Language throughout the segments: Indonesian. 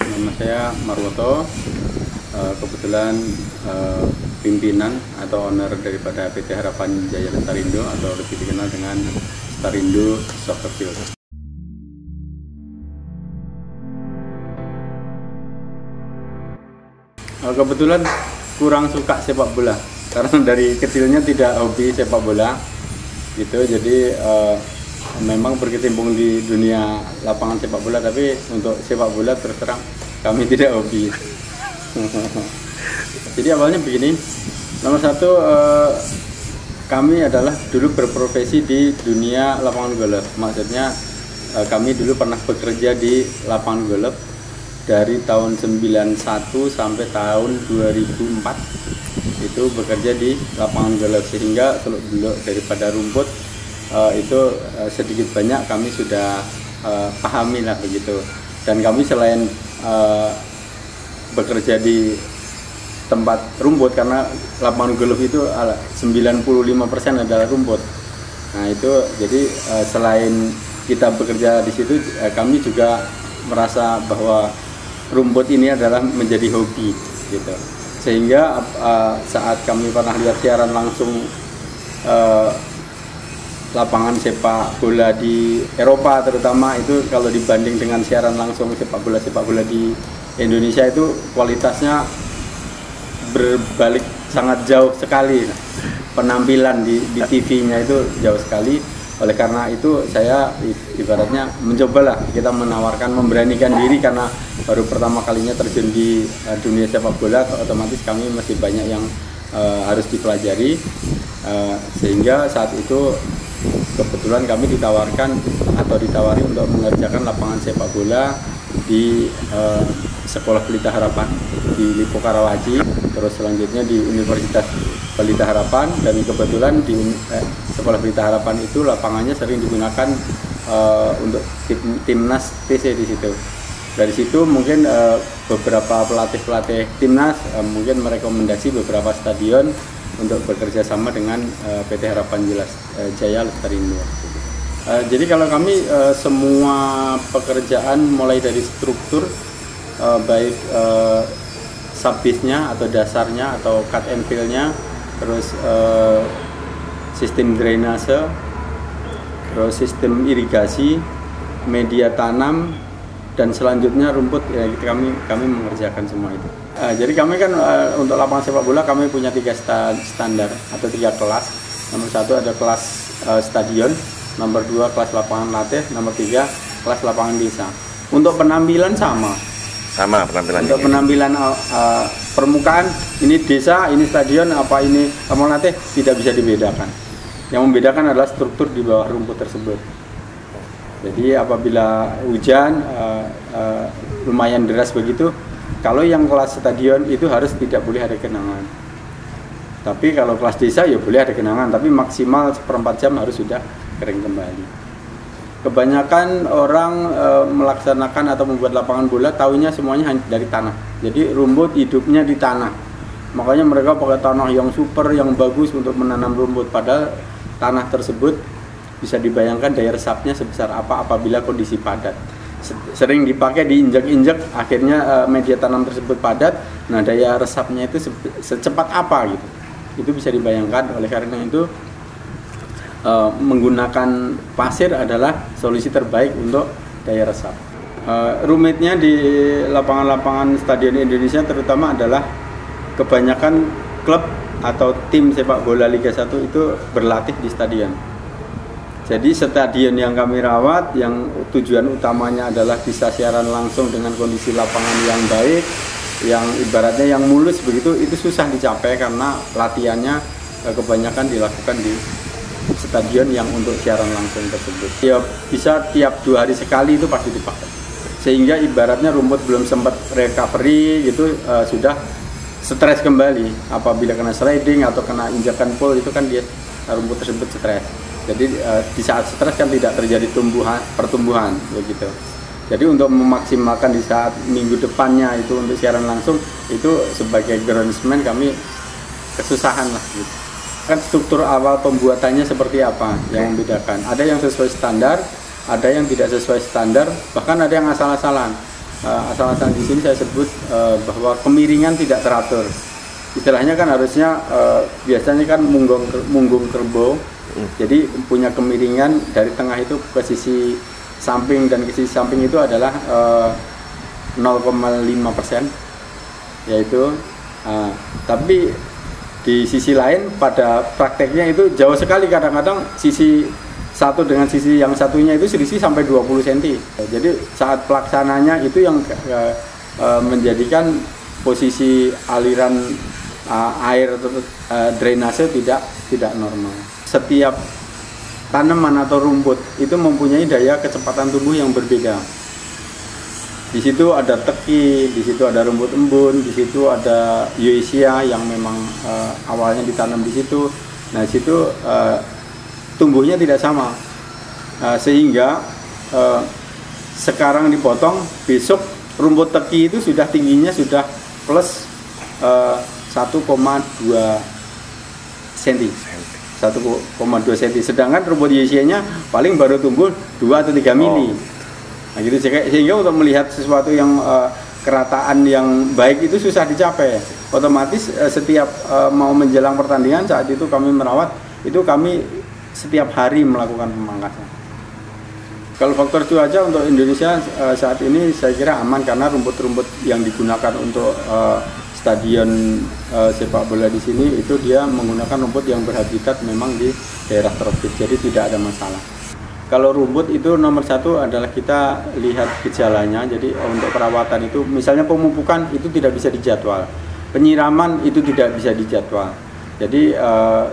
Nama saya Marwoto, kebetulan pimpinan atau owner daripada PT Harapan Jaya Lestarindo atau lebih dikenal dengan Lestarindo Soccer Field. Kebetulan kurang suka sepak bola karena dari kecilnya tidak hobi sepak bola gitu, jadi memang berkecimpung di dunia lapangan sepak bola, tapi untuk sepak bola terus terang kami tidak hobi. Jadi awalnya begini, nomor satu, kami adalah dulu berprofesi di dunia lapangan golf. Maksudnya kami dulu pernah bekerja di lapangan golf dari tahun 91 sampai tahun 2004 itu bekerja di lapangan golf, sehingga seluk-beluk daripada rumput itu sedikit banyak kami sudah pahami lah begitu. Dan kami selain bekerja di tempat rumput, karena lapangan golf itu 95% adalah rumput. Nah itu jadi selain kita bekerja di situ, kami juga merasa bahwa rumput ini adalah menjadi hobi gitu. Sehingga saat kami pernah lihat siaran langsung lapangan sepak bola di Eropa terutama, itu kalau dibanding dengan siaran langsung sepak bola di Indonesia itu kualitasnya berbalik sangat jauh sekali. Penampilan di TV-nya itu jauh sekali. Oleh karena itu saya ibaratnya mencobalah kita menawarkan, memberanikan diri, karena baru pertama kalinya terjun di dunia sepak bola, otomatis kami masih banyak yang harus dipelajari, sehingga saat itu kebetulan kami ditawari untuk mengerjakan lapangan sepak bola di Sekolah Pelita Harapan di Lipo Karawaci, terus selanjutnya di Universitas Pelita Harapan, dan kebetulan di Sekolah Pelita Harapan itu lapangannya sering digunakan untuk timnas TC di situ. Dari situ mungkin beberapa pelatih timnas mungkin merekomendasi beberapa stadion untuk bekerja sama dengan PT Harapan Jaya Lestarindo. Jadi kalau kami semua pekerjaan mulai dari struktur, baik subbase-nya atau dasarnya atau cut and fill-nya, terus sistem drainase, terus sistem irigasi, media tanam, dan selanjutnya rumput, ya, kami mengerjakan semua itu. Jadi kami kan untuk lapangan sepak bola kami punya 3 standar atau 3 kelas. Nomor 1 ada kelas stadion, nomor 2 kelas lapangan latih, nomor 3 kelas lapangan desa. Untuk penampilan sama penampilannya. Untuk penampilan permukaan, ini desa, ini stadion, apa ini lapangan latih, tidak bisa dibedakan. Yang membedakan adalah struktur di bawah rumput tersebut. Jadi apabila hujan lumayan deras begitu, kalau yang kelas stadion itu harus tidak boleh ada genangan. Tapi kalau kelas desa ya boleh ada genangan, tapi maksimal 1/4 jam harus sudah kering kembali. Kebanyakan orang melaksanakan atau membuat lapangan bola tahunya semuanya hanya dari tanah. Jadi rumput hidupnya di tanah. Makanya mereka pakai tanah yang super, yang bagus untuk menanam rumput. Padahal tanah tersebut bisa dibayangkan daya resapnya sebesar apa apabila kondisi padat. Sering dipakai diinjak-injak, akhirnya media tanam tersebut padat. Nah daya resapnya itu secepat apa gitu. Itu bisa dibayangkan. Oleh karena itu menggunakan pasir adalah solusi terbaik untuk daya resap. Rumitnya di lapangan-lapangan stadion Indonesia terutama adalah kebanyakan klub atau tim sepak bola Liga 1 itu berlatih di stadion. Jadi stadion yang kami rawat, yang tujuan utamanya adalah bisa siaran langsung dengan kondisi lapangan yang baik, yang ibaratnya yang mulus begitu, itu susah dicapai karena latihannya kebanyakan dilakukan di stadion yang untuk siaran langsung tersebut. Ya bisa tiap 2 hari sekali itu pasti dipakai. Sehingga ibaratnya rumput belum sempat recovery gitu, sudah stres kembali. Apabila kena sliding atau kena injakan pole, itu kan dia rumput tersebut stres. Jadi di saat stres kan tidak terjadi pertumbuhan begitu. Jadi untuk memaksimalkan di saat minggu depannya itu untuk siaran langsung, itu sebagai groundsman kami kesusahan lah gitu. Kan struktur awal pembuatannya seperti apa yang membedakan. Ada yang sesuai standar, ada yang tidak sesuai standar, bahkan ada yang asal-asalan. asal-asalan di sini saya sebut bahwa kemiringan tidak teratur. Istilahnya kan harusnya biasanya kan munggung kerbau, jadi punya kemiringan dari tengah itu ke sisi samping, dan ke sisi samping itu adalah 0,5%, yaitu tapi di sisi lain pada prakteknya itu jauh sekali, kadang-kadang sisi satu dengan sisi yang satunya itu selisih sampai 20 cm. Jadi saat pelaksananya itu yang menjadikan posisi aliran air atau drainase tidak normal. Setiap tanaman atau rumput itu mempunyai daya kecepatan tumbuh yang berbeda. Di situ ada teki, di situ ada rumput embun, di situ ada Yoesia yang memang awalnya ditanam di situ. Nah, di situ tumbuhnya tidak sama, sehingga sekarang dipotong, besok rumput teki itu sudah tingginya sudah plus 1,2 cm, 1,2 cm, sedangkan rumput Yoesianya paling baru tumbuh 2 atau 3 mili. Nah, gitu, sehingga untuk melihat sesuatu yang kerataan yang baik itu susah dicapai. Otomatis setiap mau menjelang pertandingan, saat itu kami merawat, itu kami setiap hari melakukan pemangkasan. Kalau faktor cuaca untuk Indonesia saat ini saya kira aman, karena rumput-rumput yang digunakan untuk stadion sepak bola di sini itu dia menggunakan rumput yang berhabitat memang di daerah tropis, jadi tidak ada masalah. Kalau rumput itu nomor satu adalah kita lihat gejalanya. Jadi untuk perawatan itu misalnya pemupukan itu tidak bisa dijadwal, penyiraman itu tidak bisa dijadwal. Jadi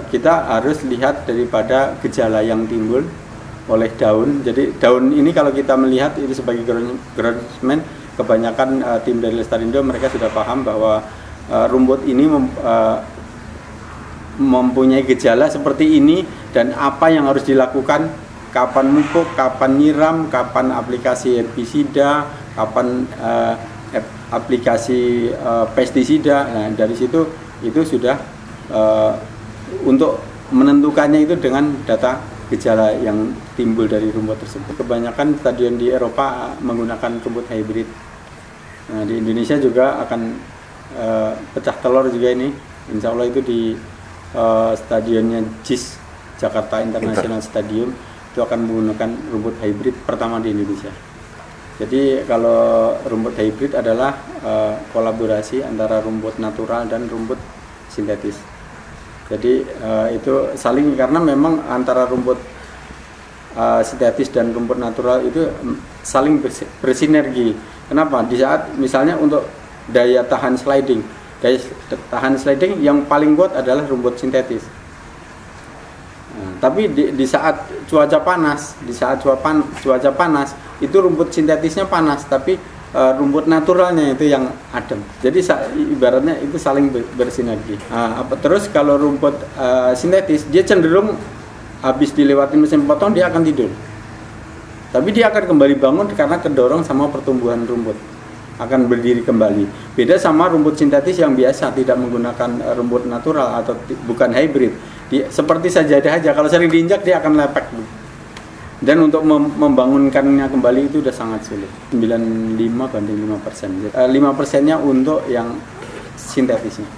kita harus lihat daripada gejala yang timbul oleh daun. Jadi daun ini kalau kita melihat itu sebagai groundsman, kebanyakan tim dari Lestarindo mereka sudah paham bahwa rumput ini mempunyai gejala seperti ini, dan apa yang harus dilakukan, kapan mupuk, kapan nyiram, kapan aplikasi herbisida, kapan aplikasi pestisida. Nah, dari situ itu sudah untuk menentukannya itu dengan data gejala yang timbul dari rumput tersebut. Kebanyakan stadion di Eropa menggunakan rumput hybrid. Nah, di Indonesia juga akan pecah telur juga ini. Insya Allah itu di stadionnya JIS, Jakarta International Stadium, itu akan menggunakan rumput hybrid pertama di Indonesia. Jadi kalau rumput hybrid adalah kolaborasi antara rumput natural dan rumput sintetis. Jadi itu saling, karena memang antara rumput sintetis dan rumput natural itu saling bersinergi. Kenapa? Di saat misalnya untuk daya tahan sliding yang paling kuat adalah rumput sintetis. Nah, tapi di saat cuaca panas, itu rumput sintetisnya panas, tapi rumput naturalnya itu yang adem. Jadi ibaratnya itu saling bersinergi. Terus kalau rumput sintetis, dia cenderung habis dilewatin mesin potong dia akan tidur. Tapi dia akan kembali bangun karena kedorong sama pertumbuhan rumput, akan berdiri kembali. Beda sama rumput sintetis yang biasa tidak menggunakan rumput natural atau bukan hybrid. Seperti sajadah aja, kalau sering diinjak dia akan lepek. Dan untuk membangunkannya kembali itu udah sangat sulit. 95 banding 5%. 5%-nya untuk yang sintetisnya.